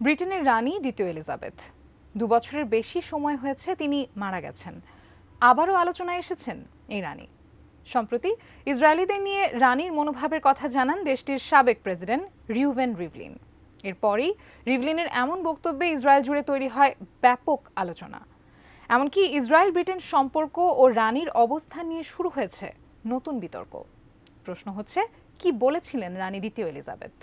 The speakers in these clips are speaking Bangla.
ব্রিটেনের রানী দ্বিতীয় এলিজাবেথ 2 বছরের বেশি সময় হয়েছে তিনি মারা গেছেন। আবারও আলোচনায় এসেছেন এই রানী। সম্প্রতি ইসরায়েলিদের নিয়ে রানীর মনোভাবের কথা জানান দেশটির সাবেক প্রেসিডেন্ট রিউভেন রিভলিন। এরপরই রিভলিনের এমন বক্তব্যে ইসরায়েল জুড়ে তৈরি হয় ব্যাপক আলোচনা। এমনকি ইসরায়েল ব্রিটেন সম্পর্ক ও রানীর অবস্থান নিয়ে শুরু হয়েছে নতুন বিতর্ক। প্রশ্ন হচ্ছে, কি বলেছিলেন রানী দ্বিতীয় এলিজাবেথ?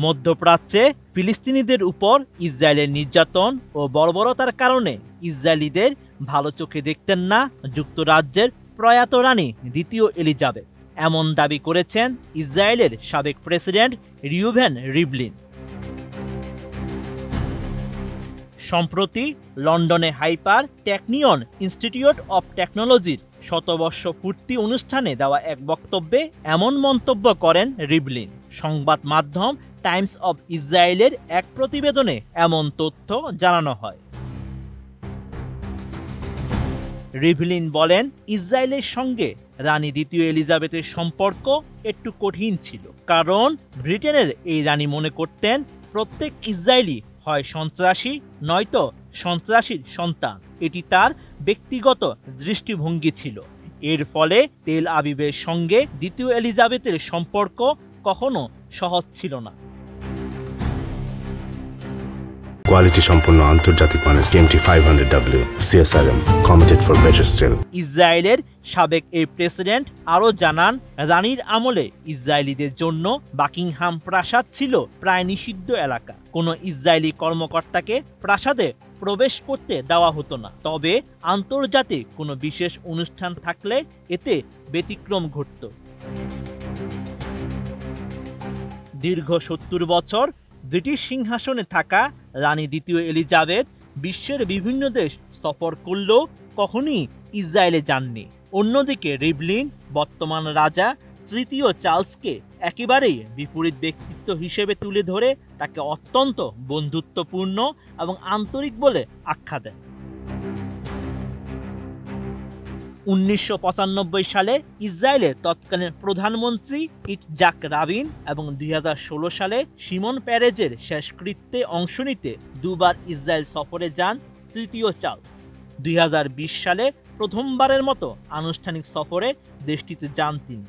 মধ্যপ্রাচ্যে ফিলিস্তিনিদের উপর ইসরায়েলের নির্যাতন ও বর্বরতার কারণে ইসরায়েলিদের ভালো চোখে দেখতেন না যুক্তরাজ্যের প্রয়াত রানী দ্বিতীয় এলিজাবেথ, এমন দাবি করেছেন ইসরায়েলের সাবেক প্রেসিডেন্ট রিউভেন রিভলিন। সম্প্রতি লন্ডনে হাইপার টেকনিয়ন ইনস্টিটিউট অব টেকনোলজির শতবর্ষ পূর্তি অনুষ্ঠানে দেওয়া এক বক্তব্যে এমন মন্তব্য করেন রিভলিন। সংবাদ মাধ্যম টাইমস অব ইসরায়েলের এক প্রতিবেদনে এমন তথ্য জানানো হয়। রিভলিন বলেন, ইসরায়েলের সঙ্গে রানী দ্বিতীয় এলিজাবেথের সম্পর্ক একটু কঠিন ছিল, কারণ ব্রিটেনের এই রানী মনে করতেন প্রত্যেক ইসরায়েলি হয় সন্ত্রাসী নয়তো সন্ত্রাসীর সন্তান। এটি তার ব্যক্তিগত দৃষ্টিভঙ্গি ছিল। এর ফলে তেল আবিবের সঙ্গে দ্বিতীয় এলিজাবেথের সম্পর্ক কখনো সহজ ছিল না। কোয়ালিটি সম্পন্ন আন্তর্জাতিক মানের CMT 500W CSRM committed for better still। ইসরায়েলের সাবেক এই প্রেসিডেন্ট আরও জানান, রানীর আমলে ইসরায়েলিদের জন্য বাকিংহাম প্রাসাদ ছিল প্রায় নিষিদ্ধ এলাকা। কোনো ইসরায়েলি কর্মকর্তাকে প্রাসাদে প্রবেশ করতে দেওয়া হতো না, তবে আন্তর্জাতিক কোনো বিশেষ অনুষ্ঠান থাকলে এতে ব্যতিক্রম ঘটত। দীর্ঘ 70 বছর ব্রিটিশ সিংহাসনে থাকা রানী দ্বিতীয় এলিজাবেথ বিশ্বের বিভিন্ন দেশ সফর করলেও কখনই ইসরায়েলে যাননি। অন্যদিকে রিভলিন বর্তমান রাজা তৃতীয় চার্লসকে একেবারেই বিপরীত ব্যক্তিত্ব হিসেবে তুলে ধরে তাকে অত্যন্ত বন্ধুত্বপূর্ণ এবং আন্তরিক বলে আখ্যা দেন। 1995 সালে ইসরায়েলের তৎকালীন প্রধানমন্ত্রী ইটজাক রাবিন এবং 2016 সালে শিমন পেরেজের শেষকৃত্যে অংশ নিতে দুবার ইসরায়েল সফরে যান তৃতীয় চার্লস। 2020 সালে প্রথমবারের মতো আনুষ্ঠানিক সফরে দেশটিতে যান তিনি।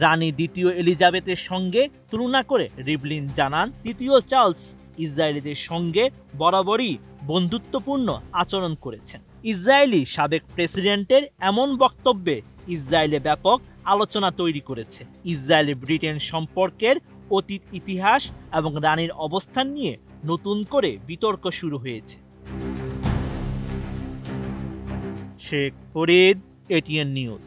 রানী দ্বিতীয় এলিজাবেথের সঙ্গে তুলনা করে রিভলিন জানান, তৃতীয় চার্লস ইসরায়েলিদের সঙ্গে বরাবরই বন্ধুত্বপূর্ণ আচরণ করেছেন। ইসরায়েলি সাবেক প্রেসিডেন্টের এমন বক্তব্যে ইসরায়েলে ব্যাপক আলোচনা তৈরি করেছে। ইসরায়েল ব্রিটেন সম্পর্কের অতীত ইতিহাস এবং রানীর অবস্থান নিয়ে নতুন করে বিতর্ক শুরু হয়েছে। Sheikh Farid, ATN news.